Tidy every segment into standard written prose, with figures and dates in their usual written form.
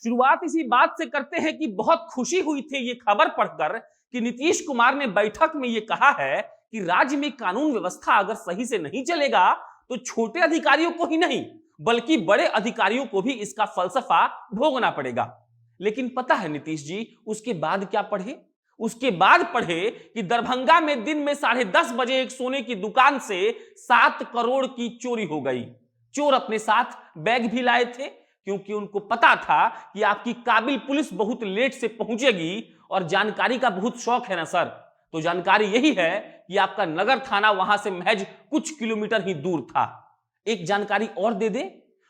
शुरुआत इसी बात से करते हैं कि बहुत खुशी हुई थी ये खबर पढ़कर कि नीतीश कुमार ने बैठक में ये कहा है कि राज्य में कानून व्यवस्था अगर सही से नहीं चलेगा तो छोटे अधिकारियों को ही नहीं बल्कि बड़े अधिकारियों को भी इसका फलसफा भोगना पड़ेगा। लेकिन पता है नीतीश जी उसके बाद क्या पढ़े? उसके बाद पढ़े कि दरभंगा में दिन में 10:30 बजे एक सोने की दुकान से 7 करोड़ की चोरी हो गई। चोर अपने साथ बैग भी लाए थे क्योंकि उनको पता था कि आपकी काबिल पुलिस बहुत लेट से पहुंचेगी और जानकारी का बहुत शौक है ना सर। तो जानकारी यही है कि आपका नगर थाना वहां से महज कुछ किलोमीटर ही दूर था। एक जानकारी और दे दे,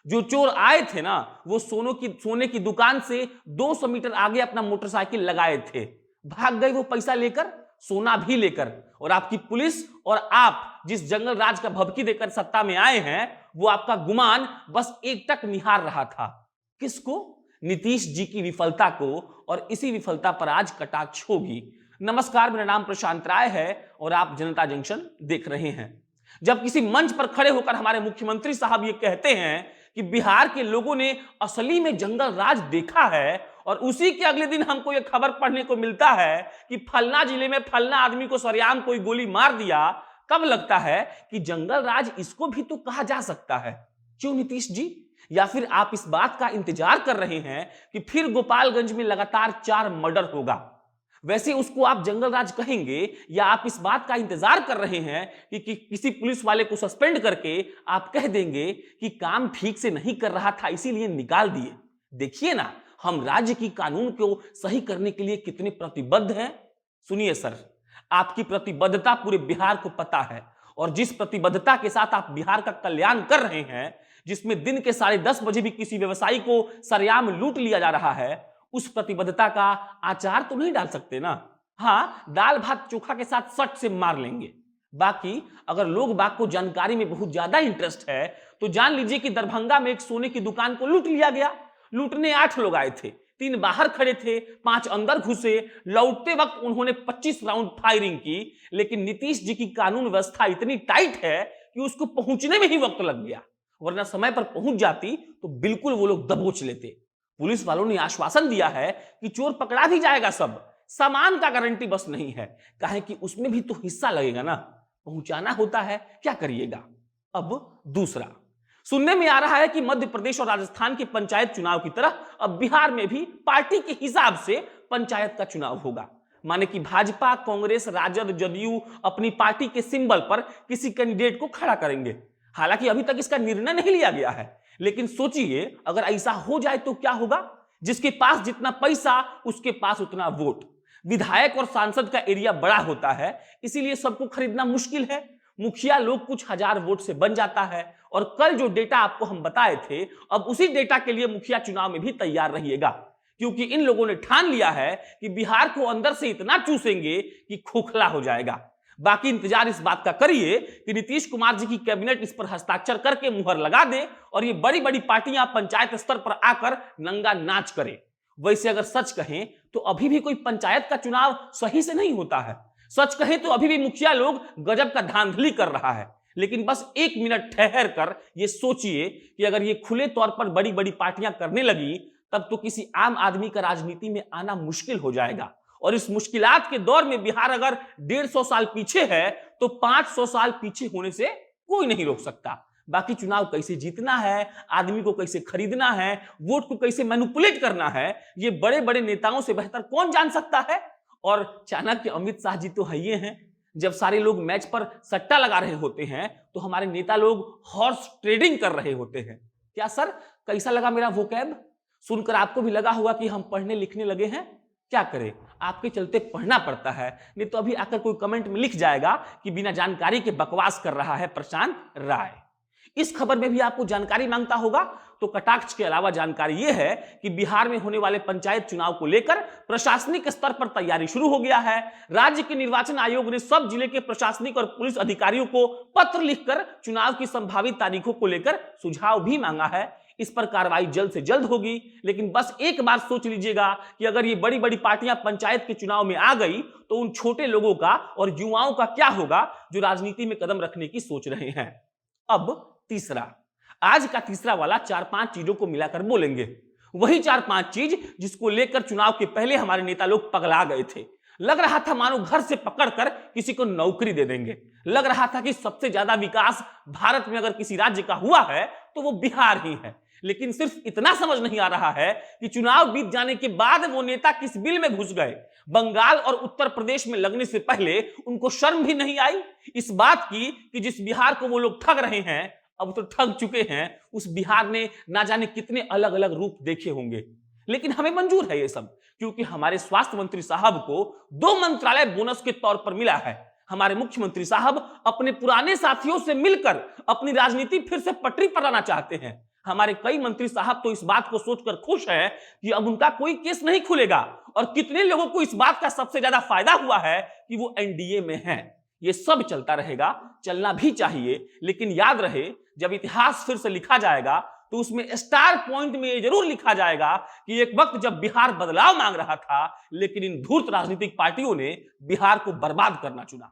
जो चोर आए थे ना वो सोने की दुकान से 200 मीटर आगे अपना मोटरसाइकिल लगाए थे, भाग गए वो पैसा लेकर, सोना भी लेकर। और आपकी पुलिस और आप जिस जंगल राज का भभकी देकर सत्ता में आए हैं वो आपका गुमान बस एकटक निहार रहा था। किसको? नीतीश जी की विफलता को। और इसी विफलता पर आज कटाक्ष होगी। नमस्कार, मेरा नाम प्रशांत राय है और आप जनता जंक्शन देख रहे हैं। जब किसी मंच पर खड़े होकर हमारे मुख्यमंत्री साहब ये कहते हैं कि बिहार के लोगों ने असली में जंगल राज देखा है और उसी के अगले दिन हमको यह खबर पढ़ने को मिलता है कि फलना जिले में फलना आदमी को सरेआम कोई गोली मार दिया, कब लगता है कि जंगल राज इसको भी तो कहा जा सकता है। क्यों नीतीश जी? या फिर आप इस बात का इंतजार कर रहे हैं कि फिर गोपालगंज में लगातार 4 मर्डर होगा, वैसे उसको आप जंगल राज कहेंगे? या आप इस बात का इंतजार कर रहे हैं कि किसी पुलिस वाले को सस्पेंड करके आप कह देंगे कि काम ठीक से नहीं कर रहा था इसीलिए निकाल दिए? देखिए ना, हम राज्य की कानून को सही करने के लिए कितने प्रतिबद्ध हैं। सुनिए सर, आपकी प्रतिबद्धता पूरे बिहार को पता है और जिस प्रतिबद्धता के साथ आप बिहार का कल्याण कर रहे हैं, जिसमें दिन के 10:30 बजे भी किसी व्यवसायी को सरेआम लूट लिया जा रहा है, उस प्रतिबद्धता का आचार तो नहीं डाल सकते ना। हाँ, दाल भात चोखा के साथ सट से मार लेंगे। बाकी अगर लोग बाग को जानकारी में बहुत ज्यादा इंटरेस्ट है तो जान लीजिए कि दरभंगा में एक सोने की दुकान को लूट लिया गया। लूटने 8 लोग आए थे, 3 बाहर खड़े थे, 5 अंदर घुसे। लौटते वक्त उन्होंने 25 राउंड फायरिंग की। लेकिन नीतीश जी की कानून व्यवस्था इतनी टाइट है कि उसको पहुंचने में ही वक्त लग गया, वरना समय पर पहुंच जाती तो बिल्कुल वो लोग दबोच लेते। पुलिस वालों ने आश्वासन दिया है कि चोर पकड़ा भी जाएगा, सब सामान का गारंटी बस नहीं है, काहे कि उसमें भी तो हिस्सा लगेगा ना, पहुंचाना होता है, क्या करिएगा। अब दूसरा, सुनने में आ रहा है कि मध्य प्रदेश और राजस्थान के पंचायत चुनाव की तरह अब बिहार में भी पार्टी के हिसाब से पंचायत का चुनाव होगा। माने कि भाजपा, कांग्रेस, राजद, जदयू अपनी पार्टी के सिंबल पर किसी कैंडिडेट को खड़ा करेंगे। हालांकि अभी तक इसका निर्णय नहीं लिया गया है, लेकिन सोचिए अगर ऐसा हो जाए तो क्या होगा। जिसके पास जितना पैसा उसके पास उतना वोट। विधायक और सांसद का एरिया बड़ा होता है, इसीलिए सबको खरीदना मुश्किल है। मुखिया लोग कुछ हजार वोट से बन जाता है। और कल जो डेटा आपको हम बताए थे, अब उसी डेटा के लिए मुखिया चुनाव में भी तैयार रहिएगा, क्योंकि इन लोगों ने ठान लिया है कि बिहार को अंदर से इतना चूसेंगे कि खोखला हो जाएगा। बाकी इंतजार इस बात का करिए कि नीतीश कुमार जी की कैबिनेट इस पर हस्ताक्षर करके मुहर लगा दे और ये बड़ी बड़ी पार्टियां पंचायत स्तर पर आकर नंगा नाच करें। वैसे अगर सच कहें तो अभी भी कोई पंचायत का चुनाव सही से नहीं होता है। सच कहें तो अभी भी मुखिया लोग गजब का धांधली कर रहा है। लेकिन बस 1 मिनट ठहर कर ये सोचिए कि अगर ये खुले तौर पर बड़ी बड़ी पार्टियां करने लगी तब तो किसी आम आदमी का राजनीति में आना मुश्किल हो जाएगा। और इस मुश्किलात के दौर में बिहार अगर 150 साल पीछे है तो 500 साल पीछे होने से कोई नहीं रोक सकता। बाकी चुनाव कैसे जीतना है, आदमी को कैसे खरीदना है, वोट को कैसे मैनिपुलेट करना है, ये बड़े बड़े नेताओं से बेहतर कौन जान सकता है। और चाणक्य अमित शाह जी तो है ये हैं। जब सारे लोग मैच पर सट्टा लगा रहे होते हैं तो हमारे नेता लोग हॉर्स ट्रेडिंग कर रहे होते हैं। क्या सर, कैसा लगा मेरा वोकैब? सुनकर आपको भी लगा होगा कि हम पढ़ने लिखने लगे हैं। क्या करें, आपके चलते पढ़ना पड़ता है, नहीं तो अभी आकर कोई कमेंट में लिख जाएगा कि बिना जानकारी के बकवास कर रहा है प्रशांत राय। इस खबर में भी आपको जानकारी मांगता होगा तो कटाक्ष के अलावा जानकारी यह है कि बिहार में होने वाले पंचायत चुनाव को लेकर प्रशासनिक स्तर पर तैयारी शुरू हो गया है। राज्य के निर्वाचन आयोग ने सब जिले के प्रशासनिक और पुलिस अधिकारियों को पत्र लिखकर चुनाव की संभावित तारीखों को लेकर सुझाव भी मांगा है। इस पर कार्रवाई जल्द से जल्द होगी। लेकिन बस एक बार सोच लीजिएगा कि अगर ये बड़ी बड़ी पार्टियां पंचायत के चुनाव में आ गई तो उन छोटे लोगों का और युवाओं का क्या होगा जो राजनीति में कदम रखने की सोच रहे हैं। अब तीसरा, आज का तीसरा वाला 4-5 चीजों को मिलाकर बोलेंगे। वही 4-5 चीज जिसको लेकर चुनाव के पहले हमारे नेता लोग पगला गए थे। लग रहा था मानो घर से पकड़कर किसी को नौकरी दे देंगे। लग रहा था कि सबसे ज्यादा विकास भारत में अगर किसी राज्य का हुआ है तो वो बिहार ही है। लेकिन सिर्फ इतना समझ नहीं आ रहा है कि चुनाव बीत जाने के बाद वो नेता किस बिल में घुस गए। बंगाल और उत्तर प्रदेश में लगने से पहले उनको शर्म भी नहीं आई इस बात की कि जिस बिहार को वो लोग ठग रहे हैं, अब तो ठग चुके हैं, उस बिहार ने ना जाने कितने अलग अलग रूप देखे होंगे। लेकिन हमें मंजूर है ये सब, क्योंकि हमारे स्वास्थ्य मंत्री साहब को 2 मंत्रालय बोनस के तौर पर मिला है। हमारे मुख्यमंत्री साहब अपने पुराने साथियों से मिलकर अपनी राजनीति फिर से पटरी पर लाना चाहते हैं। हमारे कई मंत्री साहब तो इस बात को सोचकर खुश हैं कि अब उनका कोई केस नहीं खुलेगा, और कितने लोगों को इस बात का सबसे ज्यादा फायदा हुआ है कि वो एनडीए में हैं। ये सब चलता रहेगा, चलना भी चाहिए, लेकिन याद रहे जब इतिहास फिर से लिखा जाएगा तो उसमें स्टार पॉइंट में ये जरूर लिखा जाएगा कि एक वक्त जब बिहार बदलाव मांग रहा था, लेकिन इन धूर्त राजनीतिक पार्टियों ने बिहार को बर्बाद करना चुना।